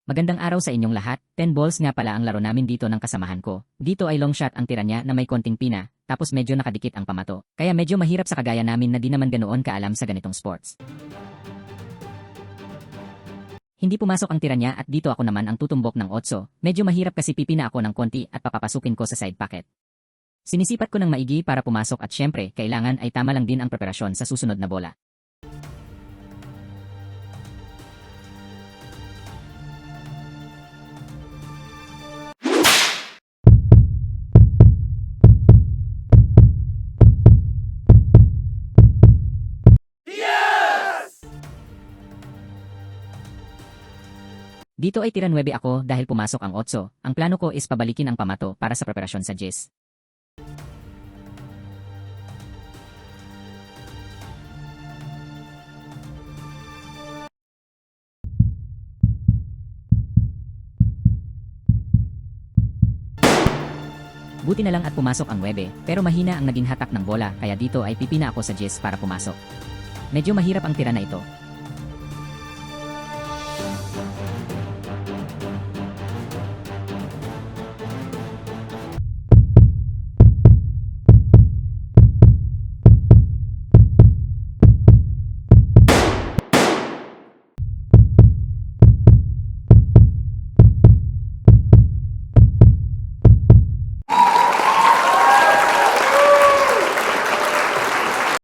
Magandang araw sa inyong lahat. 10 balls nga pala ang laro namin dito ng kasamahan ko. Dito ay long shot ang tira niya na may konting pina, tapos medyo nakadikit ang pamato. Kaya medyo mahirap sa kagaya namin na di naman ganoon kaalam sa ganitong sports. Hindi pumasok ang tira niya at dito ako naman ang tutumbok ng 8. Medyo mahirap kasi pipina ako ng konti at papapasukin ko sa side pocket. Sinisipat ko ng maigi para pumasok at syempre, kailangan ay tama lang din ang preparasyon sa susunod na bola. Dito ay tira 9 ako dahil pumasok ang 8. Ang plano ko is pabalikin ang pamato para sa preparasyon sa Jis. Buti na lang at pumasok ang 9, pero mahina ang naging hatak ng bola kaya dito ay pipina ako sa Jis para pumasok. Medyo mahirap ang tira na ito.